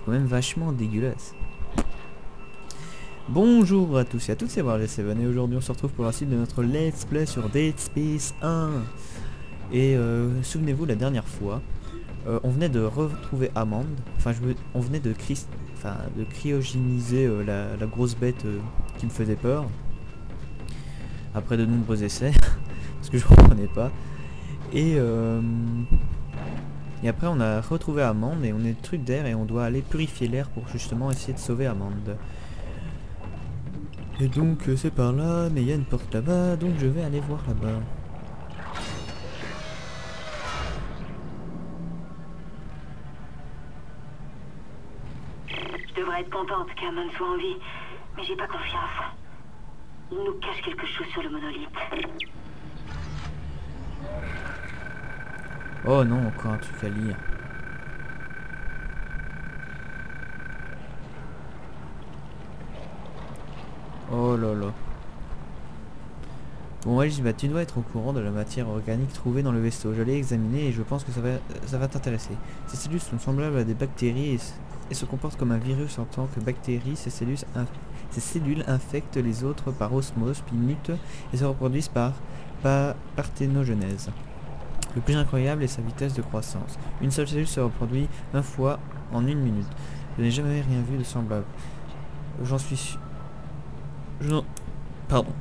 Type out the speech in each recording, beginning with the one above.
quand même vachement dégueulasse. Bonjour à tous et à toutes, c'est Warg7 et aujourd'hui on se retrouve pour la suite de notre let's play sur Dead Space 1. Et souvenez-vous, la dernière fois, on venait de retrouver Hammond, enfin on venait de, cryogéniser la grosse bête qui me faisait peur. Après de nombreux essais, parce que je comprenais pas. Et après on a retrouvé Hammond et on est truc d'air et on doit aller purifier l'air pour justement essayer de sauver Hammond. Et donc c'est par là, mais il y a une porte là-bas, donc je vais aller voir là-bas. Je devrais être contente qu'Hammond soit en vie, mais j'ai pas confiance. Il nous cache quelque chose sur le monolithe. Oh non, encore un truc à lire. Oh là là. Bon Elizabeth, tu dois être au courant de la matière organique trouvée dans le vaisseau. Je l'ai examinée et je pense que ça va t'intéresser. Ces cellules sont semblables à des bactéries et se comportent comme un virus en tant que bactéries. Ces cellules infectent les autres par osmose, puis mutent et se reproduisent par parthénogenèse. Le plus incroyable est sa vitesse de croissance. Une seule cellule se reproduit 1 fois en 1 minute. Je n'ai jamais rien vu de semblable. J'en suis sûr. Pardon.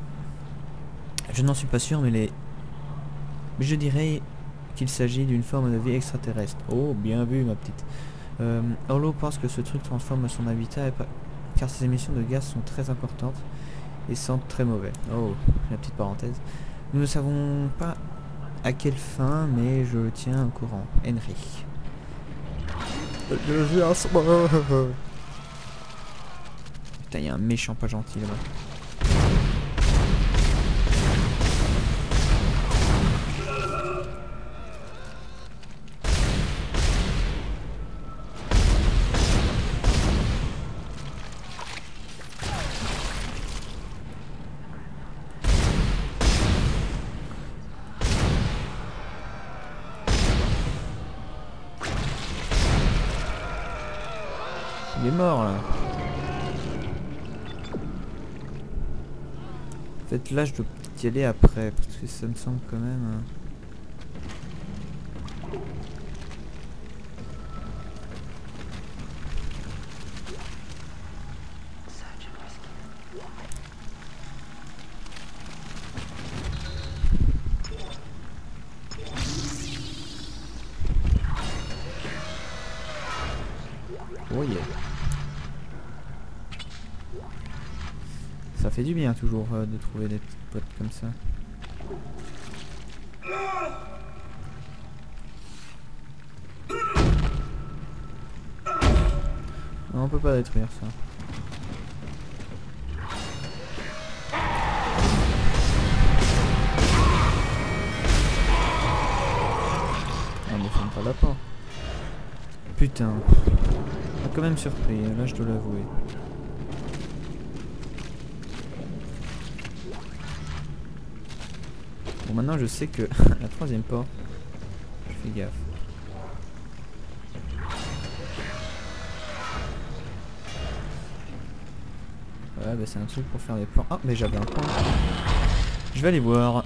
Je n'en suis pas sûr, mais je dirais qu'il s'agit d'une forme de vie extraterrestre. Oh, bien vu, ma petite. Orlo pense que ce truc transforme son habitat car ses émissions de gaz sont très importantes et sentent très mauvais. Oh, la petite parenthèse. Nous ne savons pas à quelle fin, mais je le tiens au courant. Henry. Putain, il y a un méchant pas gentil là-bas. Il est mort là. En fait là je dois y aller après parce que ça me semble quand même... Oh yeah. Ça fait du bien toujours de trouver des petites potes comme ça. Non, on peut pas détruire ça. Ah mais ferme pas la porte. Putain. Ça m'a quand même surpris, là je dois l'avouer. Bon maintenant je sais que la troisième porte, je fais gaffe. Ouais bah c'est un truc pour faire des plans. Ah mais j'avais un point. Je vais aller voir.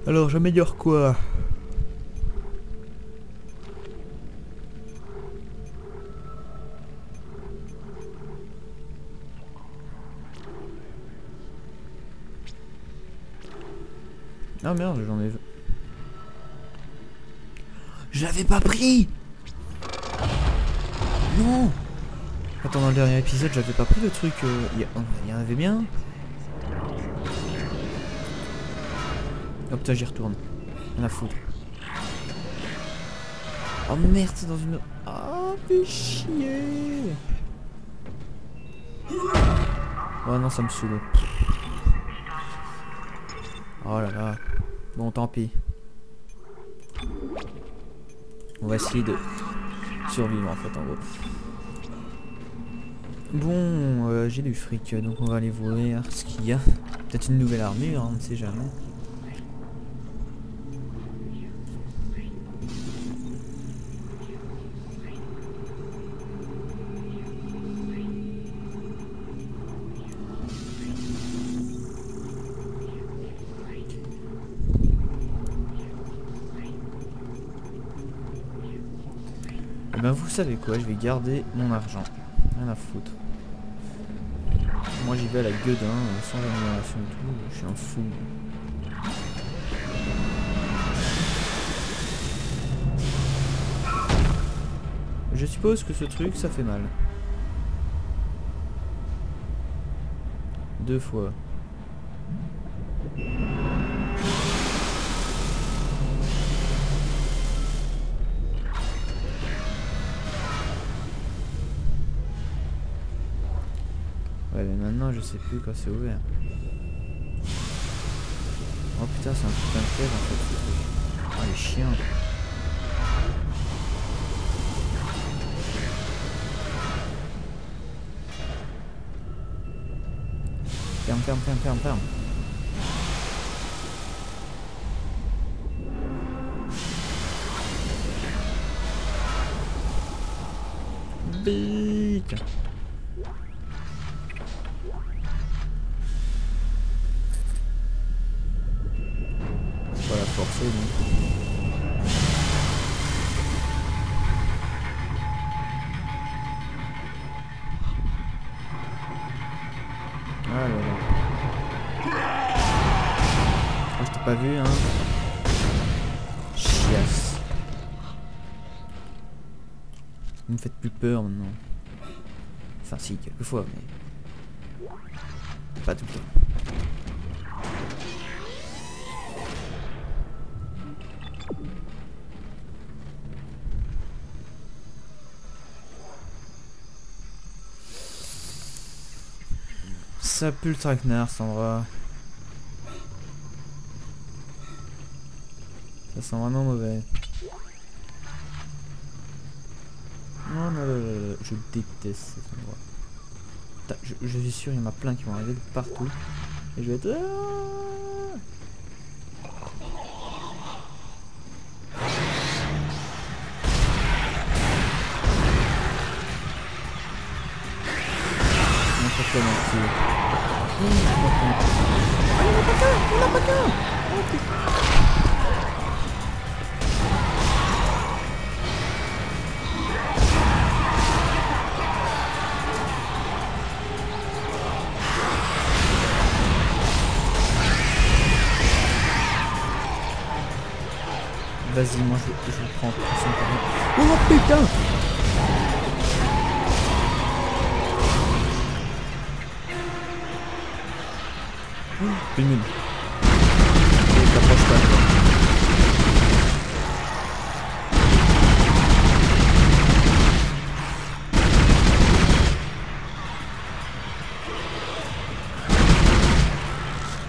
Alors j'améliore quoi? Ah merde, j'en ai... Je l'avais pas pris! Non! Attends, dans le dernier épisode, j'avais pas pris le truc... Il y en avait bien? Hop, putain, j'y retourne. Rien à foutre. Oh merde, c'est dans une... Ah, fais chier! Oh non, ça me saoule. Oh là là. Bon, tant pis. On va essayer de survivre en fait, en gros. Bon, j'ai du fric, donc on va aller voir ce qu'il y a. Peut-être une nouvelle armure, on ne sait jamais. vous savez quoi, je vais garder mon argent. Rien à foutre. Moi j'y vais à la gueudin, sans amélioration et tout, je suis un fou. Je suppose que ce truc ça fait mal. 2 fois. Ouais mais maintenant je sais plus quand c'est ouvert. Oh putain c'est un putain de piège en fait ce truc. Oh les chiens. Ferme. Bique. Faut la forcer donc. Ah là là. Je t'ai pas vu hein. Chiasse. Vous me faites plus peur maintenant. Enfin si, quelquefois, mais pas tout le temps. Ça pue le traquenard, cet endroit. Ça sent vraiment mauvais. Oh non, je déteste cet endroit. Je suis sûr, il y en a plein qui vont arriver de partout. Et je vais être... N'importe comment tuer. Oh, il n'y en a pas qu'un! Il n'y en a pas qu'un! Oh putain! Vas-y, moi je le prends. Oh putain! Une minute. Et t'approches pas, toi.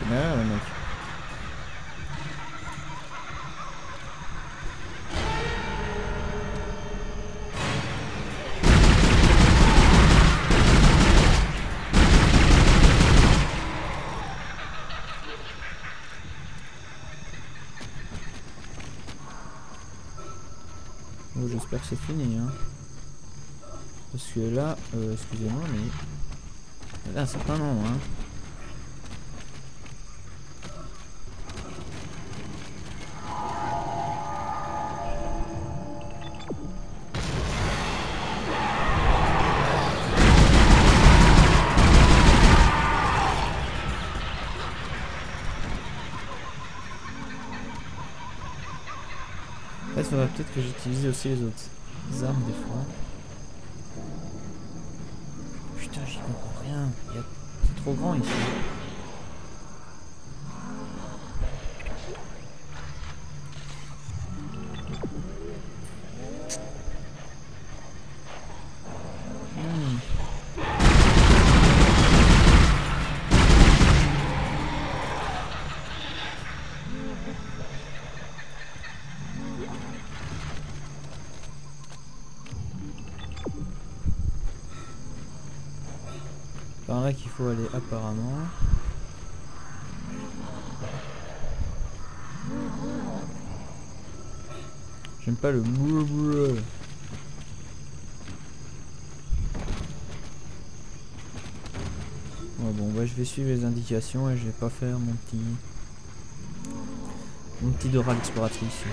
Merde, mec. Bon, j'espère que c'est fini, hein. Parce que là, excusez-moi, mais là, c'est pas non, hein. En fait, il faudrait peut-être que j'utilise aussi les autres armes des fois. Putain, j'y comprends rien. C'est trop grand ici. Par là qu'il faut aller apparemment. J'aime pas le brrr. Ouais, bon bah je vais suivre les indications et je vais pas faire mon petit Dora l'exploratrice.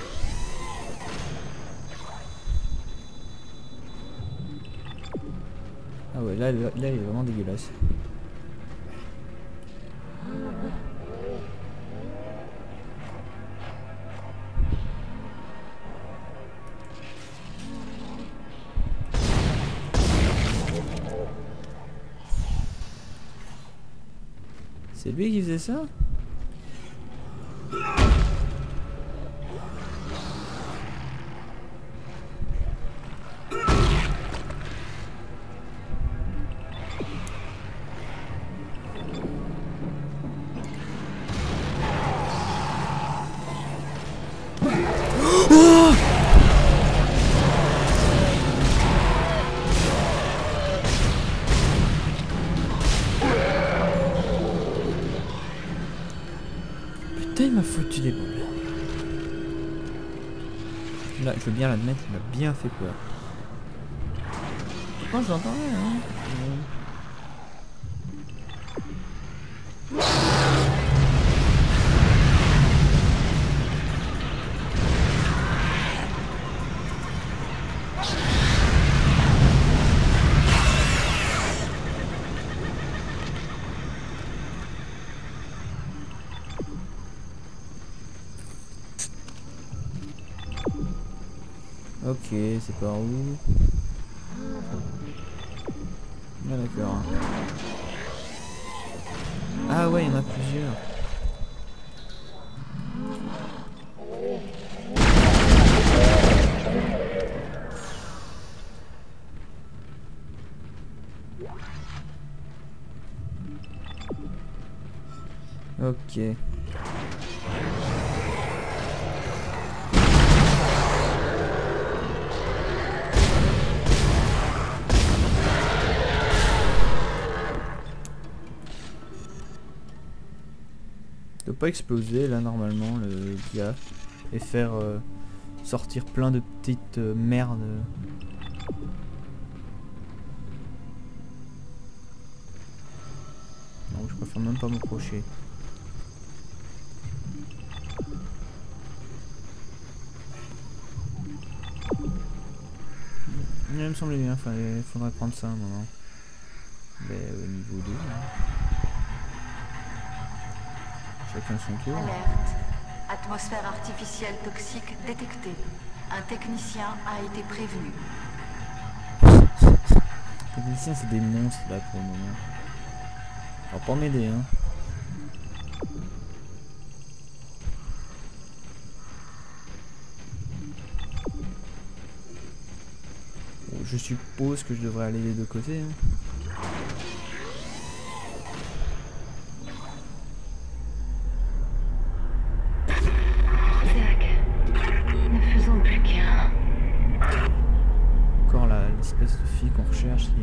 Ah ouais, là il est vraiment dégueulasse. C'est lui qui faisait ça? Oh! Putain, il m'a foutu des boules. Là, je veux bien l'admettre, il m'a bien fait peur. Pourtant, je l'entendais, hein. Ok, c'est par où? Ah d'accord. Ah ouais, il y en a plusieurs. Ok. Il doit pas exploser là normalement le gars et faire sortir plein de petites merdes. Non, je préfère même pas m'approcher. Il me semblait bien, il faudrait prendre ça un moment. Mais au niveau 2. Chacun son tour. Alerte. Atmosphère artificielle toxique détectée. Un technicien a été prévenu. Les techniciens c'est des monstres là pour le moment. Alors pas m'aider hein. Bon, je suppose que je devrais aller des deux côtés hein. L'espèce de fille qu'on recherche qui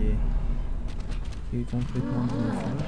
est complètement dingue.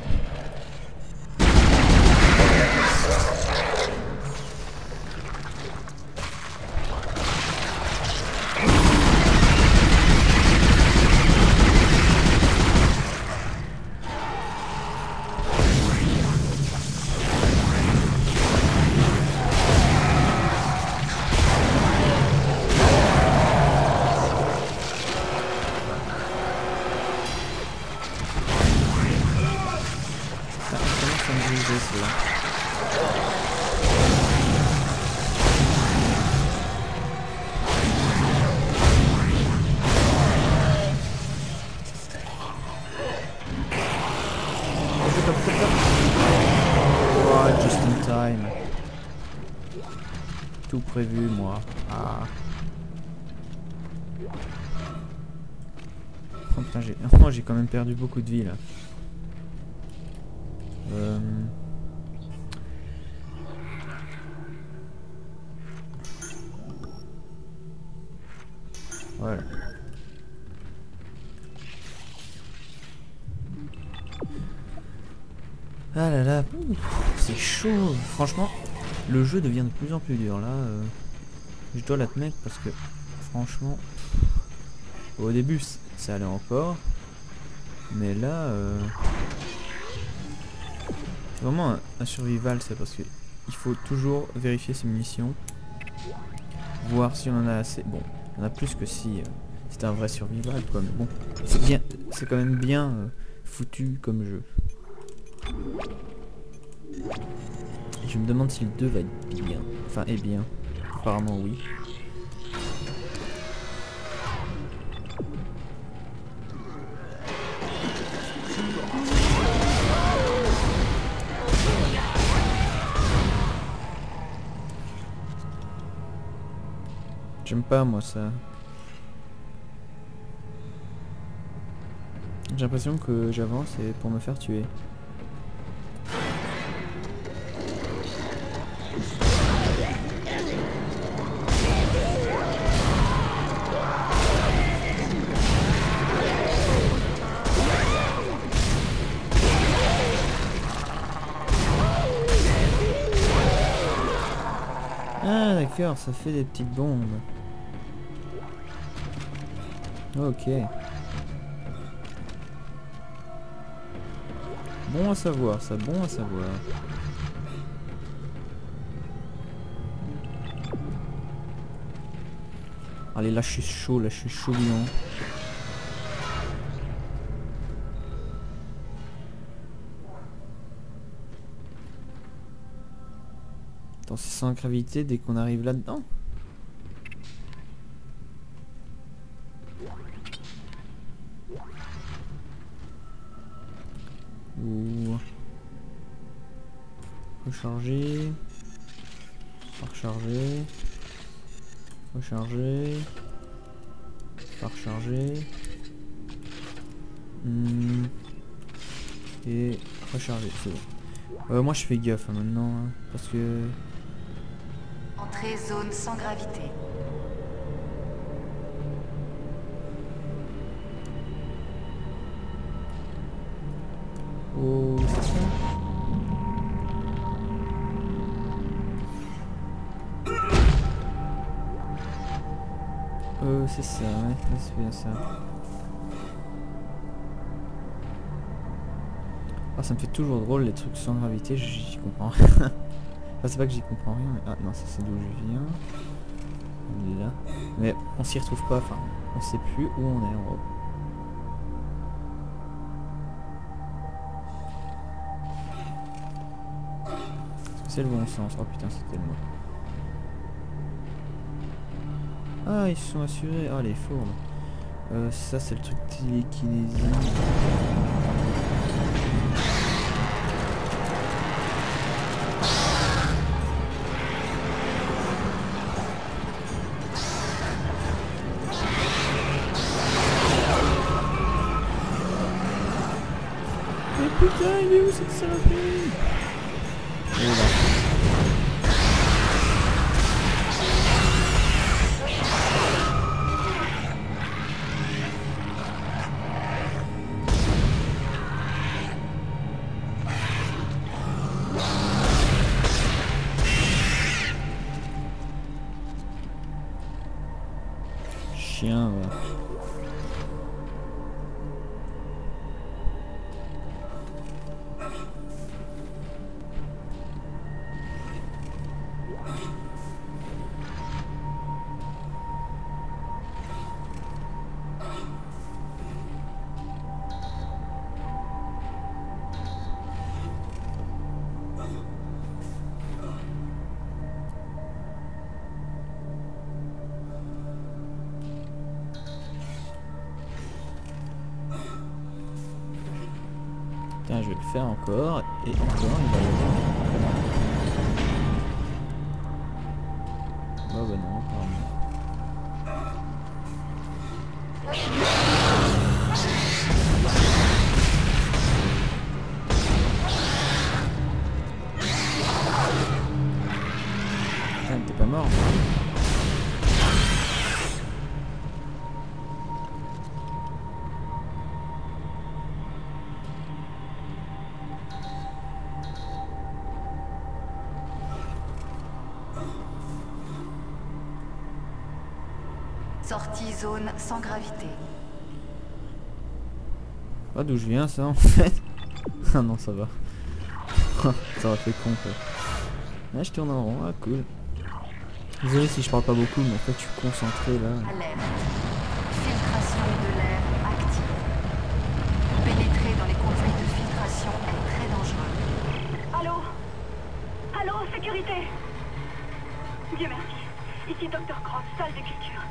Oh, just in time. Tout prévu, moi. Ah. Oh putain, j'ai quand même perdu beaucoup de vie là. Voilà. Ah là là, c'est chaud. Franchement, le jeu devient de plus en plus dur là. Je dois l'admettre parce que franchement, au début ça allait encore, mais là, c'est vraiment un survival, c'est parce que il faut toujours vérifier ses munitions, voir si on en a assez. Bon, on a plus que si C'était un vrai survival quoi, mais bon. C'est bien, c'est quand même bien foutu comme jeu. Et je me demande si le 2 va être bien. Enfin, est bien. Apparemment oui. J'aime pas moi ça. J'ai l'impression que j'avance et pour me faire tuer. Ah d'accord, ça fait des petites bombes. Ok. Bon à savoir, ça, bon à savoir. Allez, là je suis chaud, là je suis chaud bouillant. Attends, c'est sans gravité dès qu'on arrive là-dedans. Ouh. Recharger. Recharger. Recharger. Recharger. Et recharger, c'est bon. Moi je fais gaffe hein, maintenant, hein, parce que... Entrée zone sans gravité. Oh, c'est ça. C'est ça, ouais, c'est bien ça. Ah, ça me fait toujours drôle les trucs sans gravité, j'y comprends rien. Enfin, c'est pas que j'y comprends rien, mais... Ah non, ça c'est d'où je viens. Là. Mais on s'y retrouve pas, enfin, on sait plus où on est en gros. C'est le bon sens, oh putain c'était le mot. Ah ils se sont assurés, ah les fourbes. Ça c'est le truc télékinésie. Mais putain il est où cette saloperie? Il est là. Chien, ouais. Tiens, je vais le faire encore, et encore, il va y avoir... Oh bah non, apparemment. Putain, t'es pas mort. Sortie zone sans gravité. Pas d'où je viens ça en fait. Ah non ça va. Ça aurait fait con quoi. Là je tourne en rond, ah cool. Désolé si je parle pas beaucoup mais en fait je suis concentré là. Alerte. sécurité. Dieu merci. Ici Dr. Cross, salle de culture.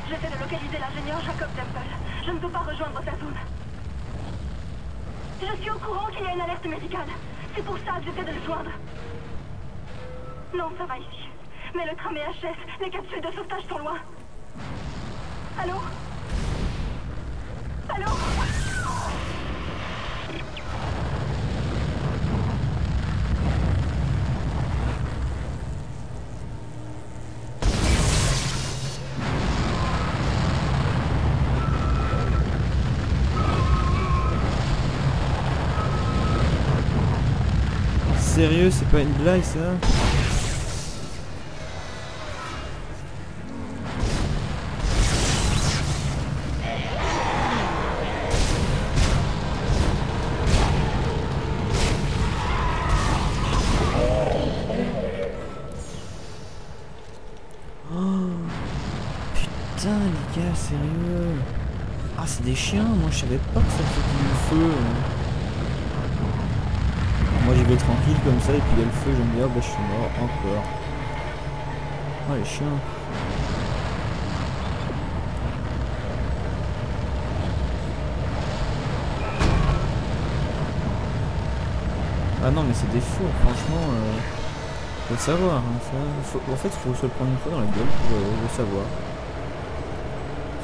J'essaie de localiser l'ingénieur Jacob Temple. Je ne peux pas rejoindre sa zone. Je suis au courant qu'il y a une alerte médicale. C'est pour ça que j'essaie de le joindre. Non, ça va ici. Mais le tram est HS. Les capsules de sauvetage sont loin. Allô? Allô? Sérieux, c'est pas une blague ça? Putain les gars, sérieux. Ah c'est des chiens, moi je savais pas que ça faisait du feu. Moi j'y vais tranquille comme ça et puis il y a le feu, je me dis oh bah je suis mort encore. Oh les chiens. Ah non mais c'est des fous, franchement faut le savoir hein, ça. En fait faut se le prendre une fois dans la gueule pour le savoir.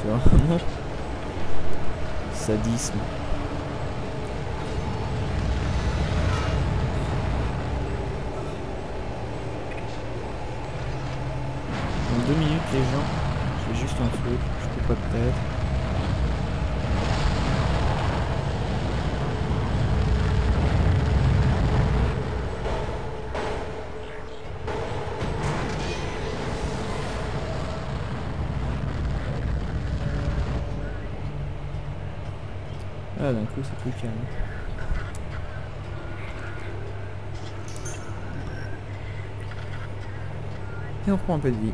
C'est vraiment sadisme. Dans 2 minutes les gens, je fais juste un truc, je coupe pas peut-être. Ah d'un coup c'est plus calme. Et on prend un peu de vie.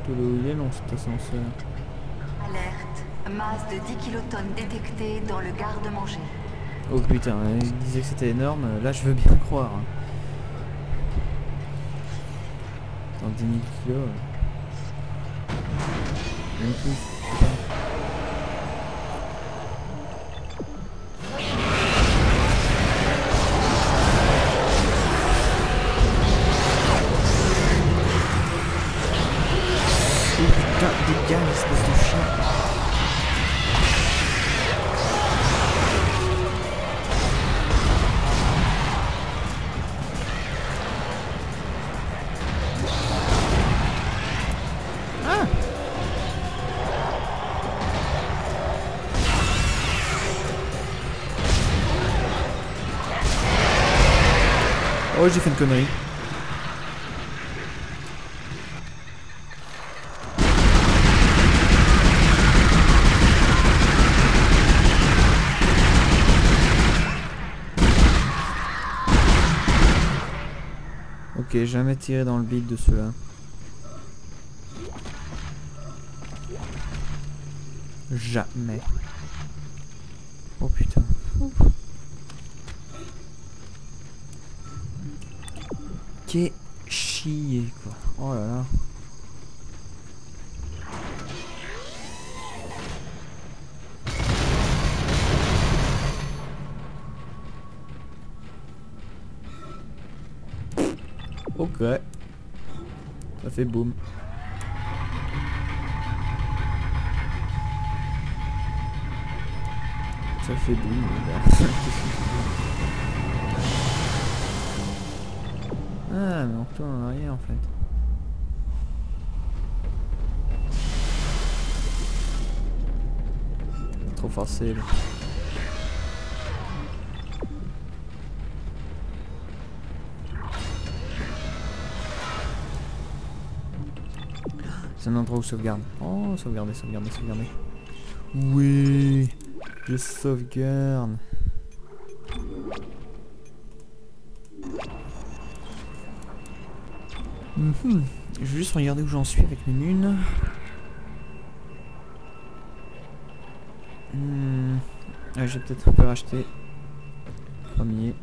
Il est long cet ascenseur. Alerte. Masse de 10 kilotonnes détectée dans le garde-manger. Oh putain, il disait que c'était énorme, là je veux bien croire. Hein. Dans 10 000 kilos. Même plus. Oh putain, dégage, espèce de chien. Oh j'ai fait une connerie. Ok, jamais tiré dans le bide de ceux-là. Jamais. Oh putain. Qu'est chier quoi. Oh là là. Ok. Ça fait boum. Ça fait boum. Ah mais on retourne en arrière en fait. Trop forcé là. C'est un endroit où sauvegarde. Oh sauvegarder, sauvegarder, sauvegarder. Oui, je sauvegarde. Je vais juste regarder où j'en suis avec mes munes. Ah, j'ai peut-être un peu racheter. Premier.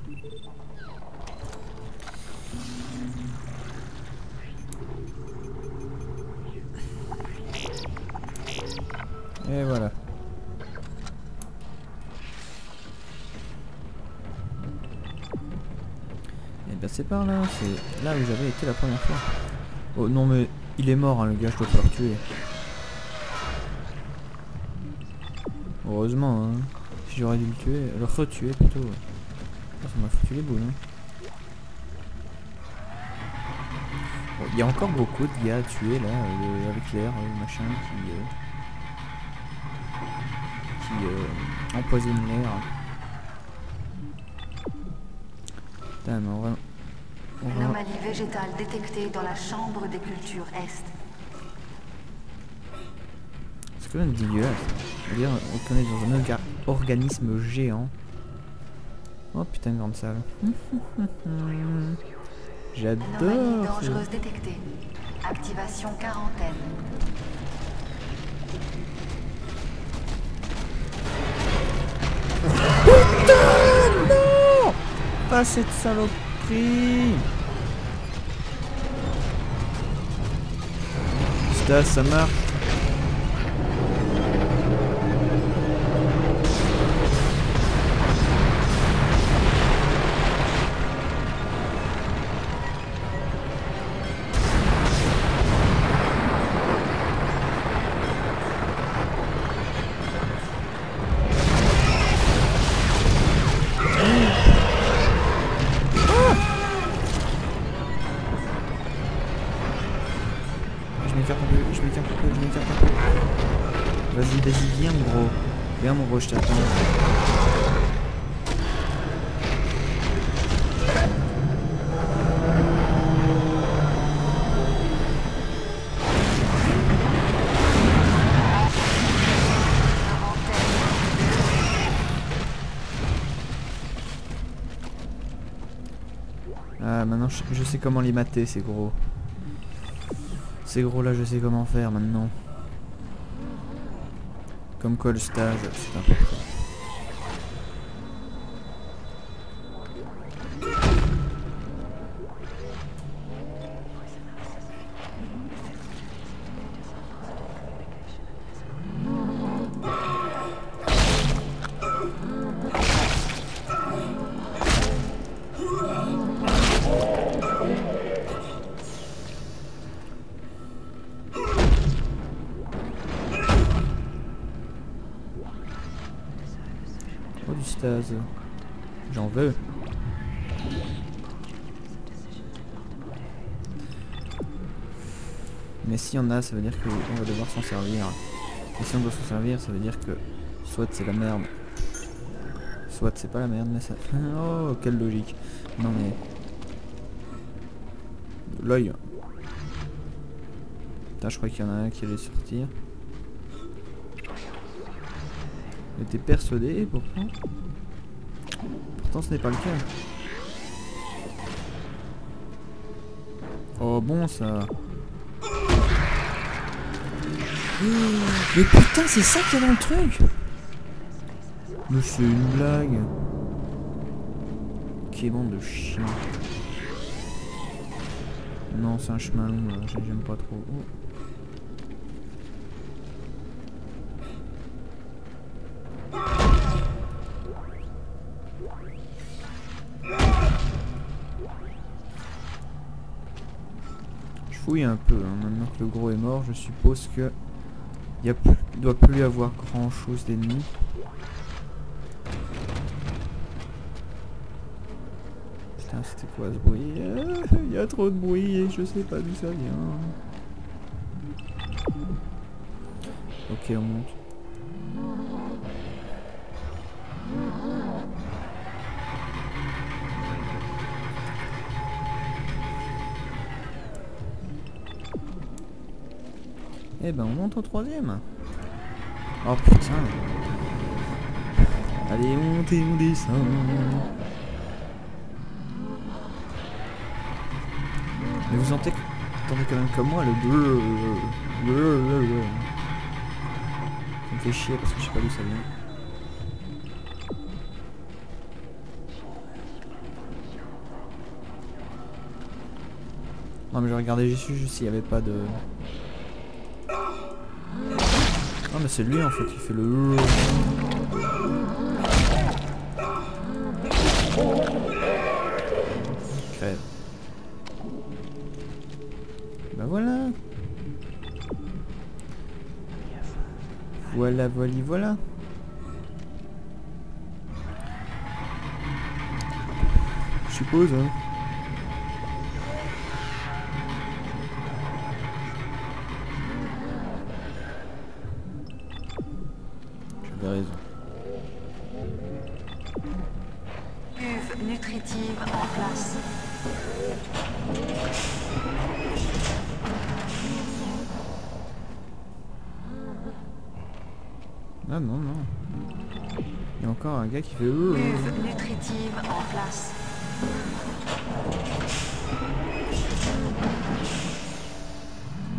Et voilà. Et ben c'est par là, c'est là où j'avais été la première fois. Oh non mais il est mort hein, le gars, je dois pas le tuer. Heureusement hein. Si j'aurais dû le tuer, le retuer plutôt. Ça m'a foutu les boules hein. Bon, il y a encore beaucoup de gars à tuer là, avec l'air, machin qui empoisonne l'air. Putain mais on va... Anomalie végétale détectée dans la chambre des cultures Est. C'est quand même dégueulasse. C'est-à-dire, on connaît dans un organisme géant. Oh putain, grande salle. J'adore. Anomalie dangereuse détectée. Activation quarantaine. Putain, non! Pas cette saloperie. Ça marche. Je m'écarte un peu. Vas-y, viens mon gros. Viens mon gros, je t'attends. Ah, maintenant je sais comment les mater, ces gros. Ces gros là, je sais comment faire maintenant. Comme quoi le stage, c'est important. Du stase. J'en veux. Mais s'il y en a, ça veut dire qu'on va devoir s'en servir. Et si on doit s'en servir, ça veut dire que soit c'est la merde, soit c'est pas la merde, mais ça... Oh, quelle logique. Non mais... L'œil. Putain, je crois qu'il y en a un qui allait sortir. J'étais persuadé, pourtant ce n'est pas le cas. Oh bon ça. Mais putain, c'est ça qu'il y a dans le truc. Mais c'est une blague. Quelle bande de chiens. Non, c'est un chemin long là, j'aime pas trop. Oh. Un peu hein. Maintenant que le gros est mort, je suppose que il doit plus y avoir grand chose d'ennemis. Putain, c'était quoi ce bruit? Il y a trop de bruit et je sais pas d'où ça vient. Ok, on monte. Eh ben on monte au troisième. Oh putain. Allez, on monte et on descend. Mais vous sentez que entendez quand même comme moi le bleu. Ça me fait chier parce que je sais pas d'où ça vient. Non mais je regardais juste s'il y avait pas de... Non mais c'est lui en fait qui fait le... Crève. Bah voilà. Voilà. Je suppose hein. J'avais raison. Cuve nutritive en place. Ah non. Il y a encore un gars qui fait... Cuve nutritive en place.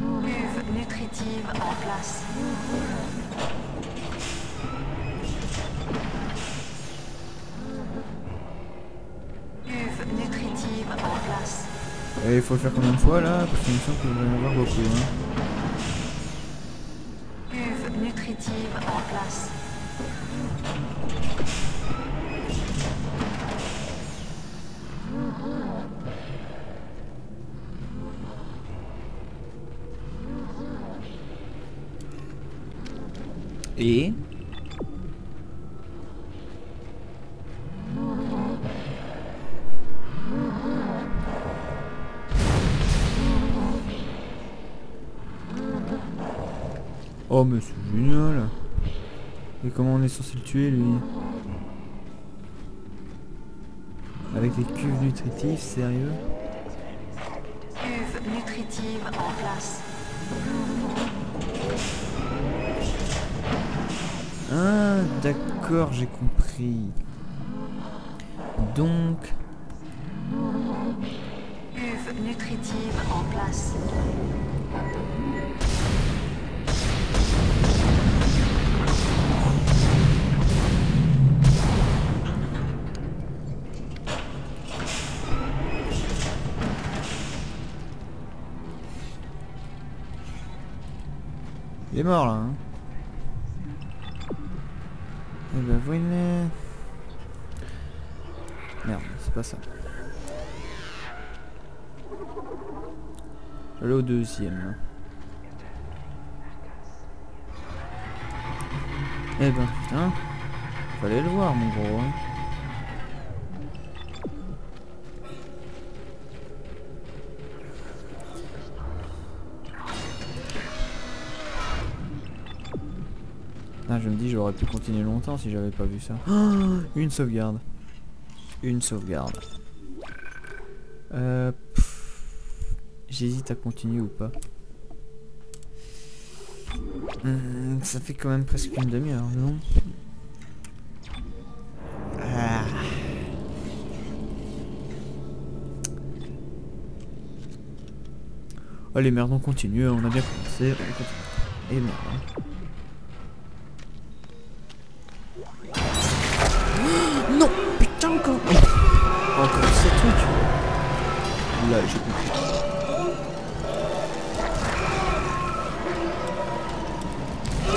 Cuve nutritive en place. Cuve nutritive en place. Et il faut le faire combien de fois là? Parce qu'il me semble qu'il va y en avoir beaucoup hein. Cuve nutritive en place. Et... Oh mais c'est génial. Et comment on est censé le tuer lui? Avec les cuves nutritives, sérieux? Cuve nutritive en place. Ah d'accord, j'ai compris. Donc... Cuve nutritive en place. Il est mort là hein. Et ben voilà. Merde, c'est pas ça. J'allais au deuxième. Eh ben putain. Fallait le voir mon gros hein. Ah, je me dis j'aurais pu continuer longtemps si j'avais pas vu ça. Oh, une sauvegarde. Une sauvegarde. J'hésite à continuer ou pas. Ça fait quand même presque une demi-heure, non? Ah. Allez merde, on continue, on a bien commencé, on continue. Et merde. Hein. Non, putain encore. Encore ces trucs. Là, j'ai compris.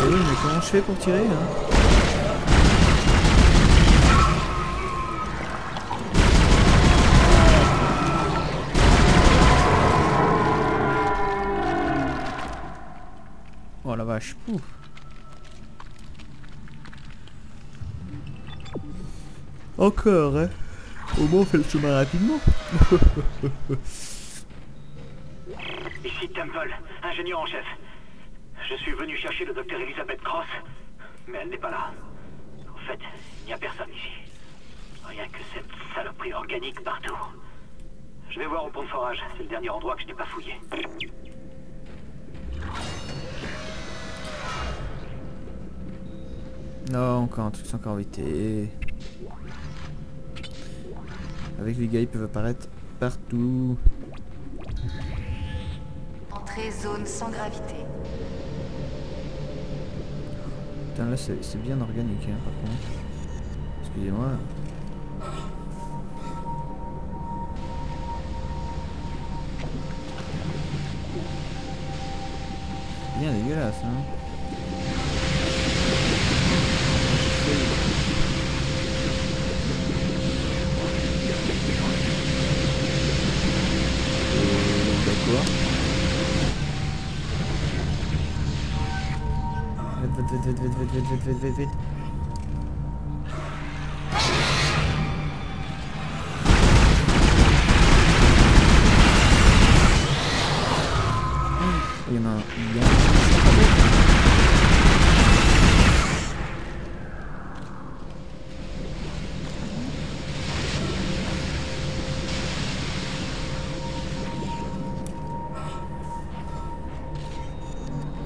Oui, mais comment je fais pour tirer hein? Oh la vache, pouf. Encore, hein. Au moins on fait le chemin rapidement. Ici Temple, ingénieur en chef. Je suis venu chercher le docteur Elizabeth Cross, mais elle n'est pas là. En fait, il n'y a personne ici. Rien que cette saloperie organique partout. Je vais voir au pont de forage, c'est le dernier endroit que je n'ai pas fouillé. Non, encore un truc sans corvité. Avec les gars, ils peuvent apparaître partout. Entrée zone sans gravité. Putain, là c'est bien organique, hein, par contre. Excusez-moi. Bien dégueulasse, hein. D'accord. Vite. Il y en a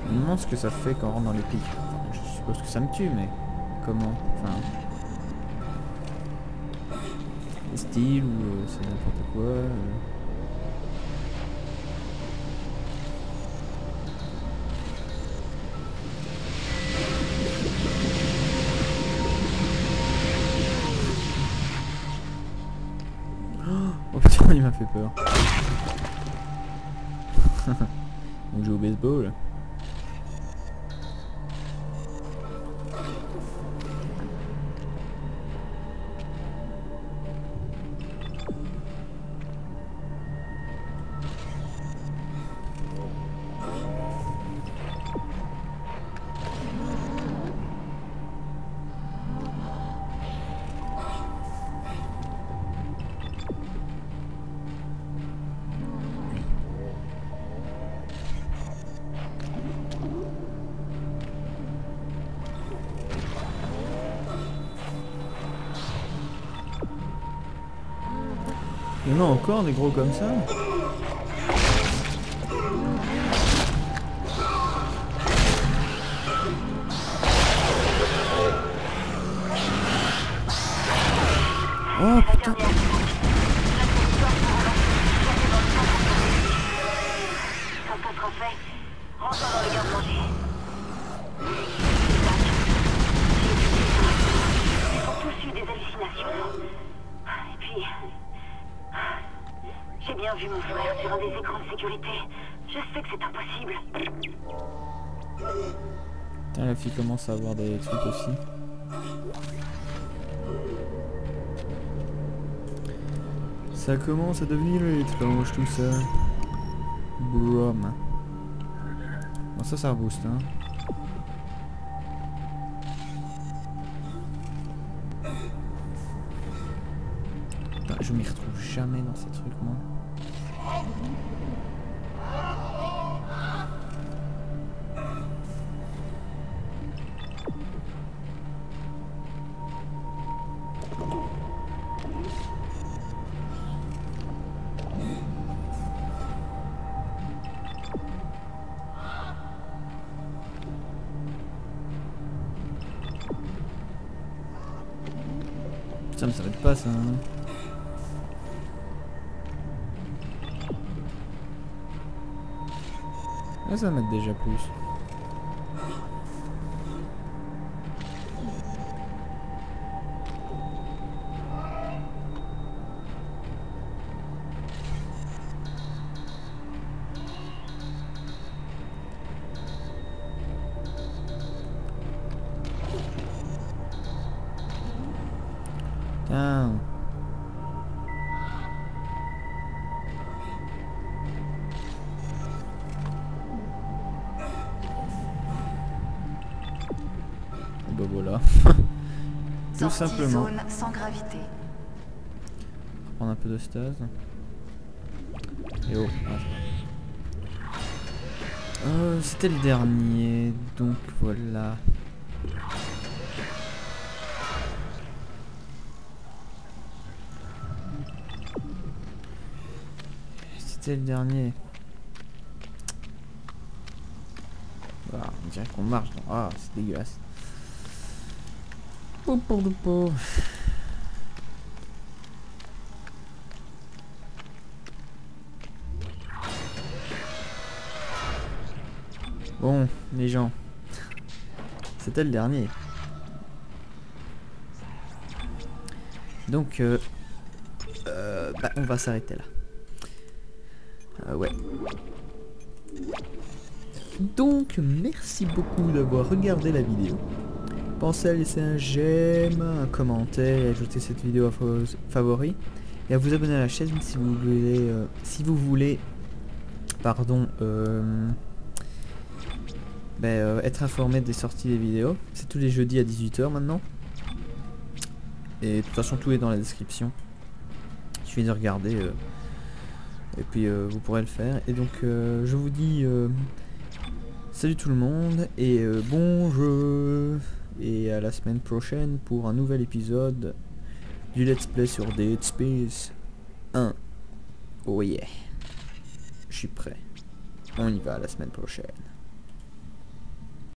Je me demande ce que ça fait quand on rentre dans les pics. Enfin, je suppose que ça me tue, mais comment? Enfin, les styles ou c'est n'importe quoi. Oh putain, il m'a fait peur. On joue au baseball. Il y en a encore des gros comme ça? Oh putain! Quand ça sera fait, rentre dans le garde-manger. Ils ont tous eu des hallucinations. Et puis... J'ai bien vu mon frère sur un des écrans de sécurité. Je sais que c'est impossible. Putain, la fille commence à avoir des trucs aussi. Ça commence à devenir étrange tout ça. Brom. Bon, ça rebooste, hein. Putain, je m'y retrouve jamais dans ces trucs, moi. Putain, mais ça s'arrête pas ça, hein. Là, ça va mettre déjà plus. Putain. Bah voilà. Tout simplement. Zone sans gravité. Prendre un peu de stase. Et oh, c'était le dernier, donc voilà. C'était le dernier. Voilà, on dirait qu'on marche dans... Ah, c'est dégueulasse. Pou. Bon, les gens, c'était le dernier. Donc, bah, on va s'arrêter là. Ouais. Donc, merci beaucoup d'avoir regardé la vidéo. Pensez à laisser un j'aime, un commentaire, et ajouter cette vidéo à vos favoris. Et à vous abonner à la chaîne si vous voulez, pardon, être informé des sorties des vidéos. C'est tous les jeudis à 18 h maintenant. Et de toute façon tout est dans la description. Il suffit de regarder et puis vous pourrez le faire. Et donc je vous dis salut tout le monde et bon jeu. Et à la semaine prochaine pour un nouvel épisode du Let's Play sur Dead Space 1. Oh yeah. Je suis prêt. On y va la semaine prochaine.